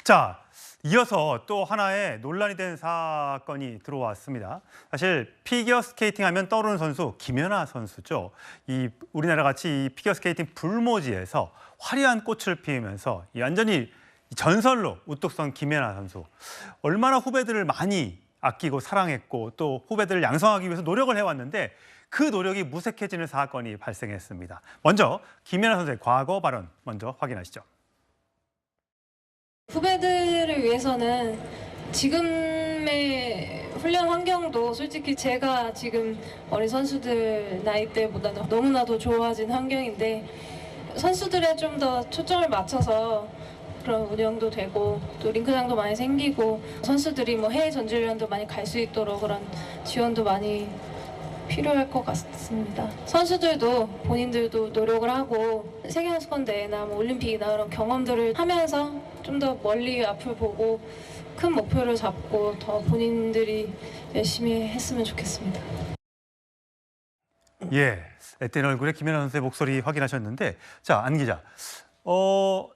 자, 이어서 또 하나의 논란이 된 사건이 들어왔습니다. 사실 피겨 스케이팅 하면 떠오르는 선수 김연아 선수죠. 우리나라 같이 이 피겨 스케이팅 불모지에서 화려한 꽃을 피우면서 완전히 전설로 우뚝 선 김연아 선수. 얼마나 후배들을 많이 아끼고 사랑했고 또 후배들을 양성하기 위해서 노력을 해왔는데 그 노력이 무색해지는 사건이 발생했습니다. 먼저 김연아 선수의 과거 발언 먼저 확인하시죠. 후배들을 위해서는 지금의 훈련 환경도 솔직히 제가 지금 어린 선수들 나이대보다는 너무나도 좋아진 환경인데 선수들에 좀 더 초점을 맞춰서 그런 운영도 되고 또 링크장도 많이 생기고 선수들이 뭐 해외 전지훈련도 많이 갈 수 있도록 그런 지원도 많이 필요할 것 같습니다. 선수들도 본인들도 노력을 하고 세계선수권대회나 뭐 올림픽이나 그런 경험들을 하면서 좀 더 멀리 앞을 보고 큰 목표를 잡고 더 본인들이 열심히 했으면 좋겠습니다. 예, 앳된 얼굴의 김연아 선수의 목소리 확인하셨는데, 자, 안 기자.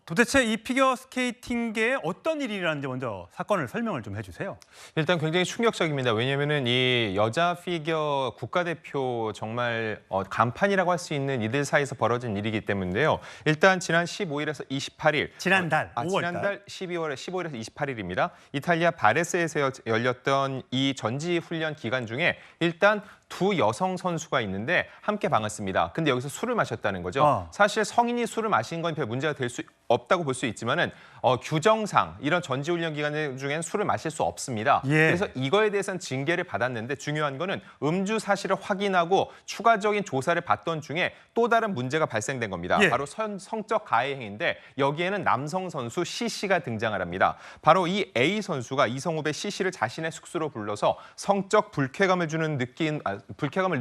도대체 이 피겨 스케이팅계에 어떤 일이 일어났는지 먼저 사건을 설명을 좀 해주세요. 일단 굉장히 충격적입니다. 왜냐하면은 이 여자 피겨 국가대표 정말 간판이라고 할 수 있는 이들 사이에서 벌어진 일이기 때문인데요. 일단 지난 15일에서 28일. 지난달 5월 지난달 15일에서 28일입니다. 이탈리아 바레스에서 열렸던 이 전지 훈련 기간 중에 일단 두 여성 선수가 있는데 함께 방했습니다. 근데 여기서 술을 마셨다는 거죠. 사실 성인이 술을 마신 건 별 문제가 될 수 없다고 볼 수 있지만은 규정상 이런 전지훈련 기간 중엔 술을 마실 수 없습니다. 예. 그래서 이거에 대해서는 징계를 받았는데 중요한 거는 음주 사실을 확인하고 추가적인 조사를 받던 중에 또 다른 문제가 발생된 겁니다. 예. 바로 성적 가해 행위인데 여기에는 남성 선수 C씨가 등장을 합니다. 바로 이 A 선수가 이성 후배 C씨를 자신의 숙소로 불러서 성적 불쾌감을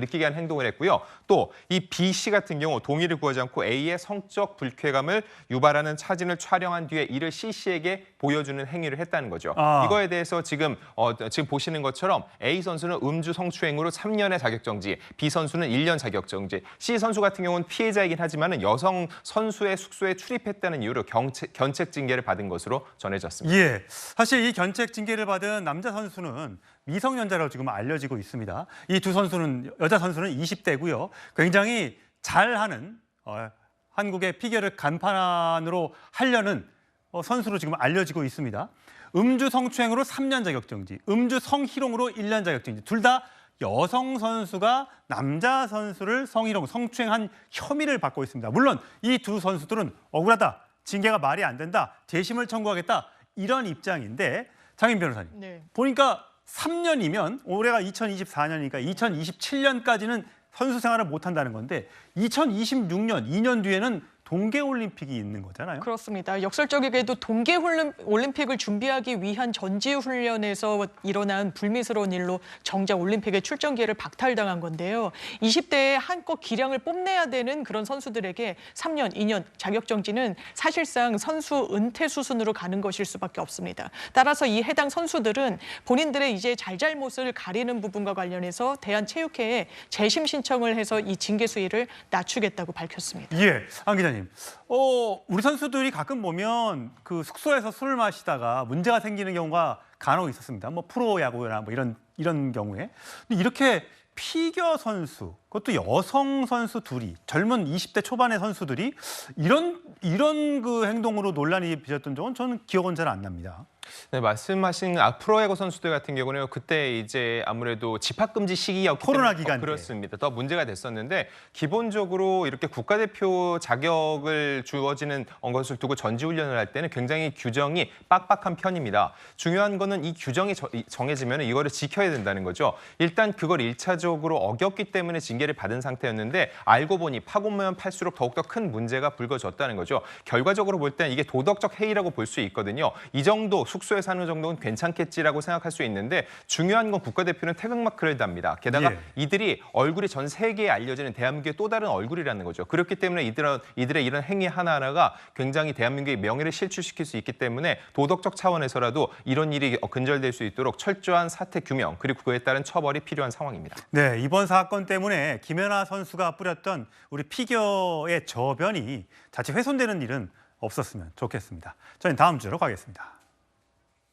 느끼게 한 행동을 했고요. 또 이 B씨 같은 경우 동의를 구하지 않고 A의 성적 불쾌감을 유발하는 사진을 촬영한 뒤에 이를 C씨에게 보여주는 행위를 했다는 거죠. 이거에 대해서 지금 보시는 것처럼 A 선수는 음주 성추행으로 3년의 자격정지, B 선수는 1년 자격정지, C 선수 같은 경우는 피해자이긴 하지만 여성 선수의 숙소에 출입했다는 이유로 견책 징계를 받은 것으로 전해졌습니다. 예, 사실 이 견책 징계를 받은 남자 선수는 미성년자라고 지금 알려지고 있습니다. 이 두 선수는, 여자 선수는 20대고요. 굉장히 잘하는 한국의 피겨를 간판으로 하려는 선수로 지금 알려지고 있습니다. 음주 성추행으로 3년 자격정지, 음주 성희롱으로 1년 자격정지. 둘 다 여성 선수가 남자 선수를 성희롱, 성추행한 혐의를 받고 있습니다. 물론 이 두 선수들은 억울하다, 징계가 말이 안 된다, 재심을 청구하겠다 이런 입장인데 장인 변호사님, 네. 보니까 3년이면 올해가 2024년이니까 2027년까지는 선수 생활을 못한다는 건데 2026년, 2년 뒤에는 동계올림픽이 있는 거잖아요. 그렇습니다. 역설적이게도 동계올림픽을 준비하기 위한 전지훈련에서 일어난 불미스러운 일로 정작 올림픽의 출전 기회를 박탈당한 건데요. 20대에 한껏 기량을 뽐내야 되는 그런 선수들에게 3년, 2년 자격정지는 사실상 선수 은퇴 수순으로 가는 것일 수밖에 없습니다. 따라서 이 해당 선수들은 본인들의 이제 잘잘못을 가리는 부분과 관련해서 대한체육회에 재심 신청을 해서 이 징계 수위를 낮추겠다고 밝혔습니다. 예, 안 기자님. 우리 선수들이 가끔 보면 그 숙소에서 술을 마시다가 문제가 생기는 경우가 간혹 있었습니다. 뭐 프로야구나 뭐 이런 경우에. 근데 이렇게 피겨 선수, 그것도 여성 선수 둘이, 젊은 20대 초반의 선수들이 이런 그 행동으로 논란이 빚었던 적은 저는 기억은 잘 안 납니다. 네, 말씀하신 프로야구 선수들 같은 경우는 그때 이제 아무래도 집합금지 시기였기 코로나 때문에 기간 그렇습니다. 더 문제가 됐었는데 기본적으로 이렇게 국가대표 자격을 주어지는 것을 두고 전지훈련을 할 때는 굉장히 규정이 빡빡한 편입니다. 중요한 거는 이 규정이 정해지면 이거를 지켜야 된다는 거죠. 일단 그걸 1차적으로 어겼기 때문에 징계를 받은 상태였는데 알고 보니 파고면 팔수록 더욱더 큰 문제가 불거졌다는 거죠. 결과적으로 볼 때는 이게 도덕적 해이라고 볼 수 있거든요. 이 정도 숙소에 사는 정도는 괜찮겠지라고 생각할 수 있는데 중요한 건 국가대표는 태극마크를 답니다. 게다가 이들이 얼굴이 전 세계에 알려지는 대한민국의 또 다른 얼굴이라는 거죠. 그렇기 때문에 이들의 이런 행위 하나하나가 굉장히 대한민국의 명예를 실추시킬 수 있기 때문에 도덕적 차원에서라도 이런 일이 근절될 수 있도록 철저한 사태 규명 그리고 그에 따른 처벌이 필요한 상황입니다. 네, 이번 사건 때문에 김연아 선수가 뿌렸던 우리 피겨의 저변이 자칫 훼손되는 일은 없었으면 좋겠습니다. 저희는 다음 주로 가겠습니다.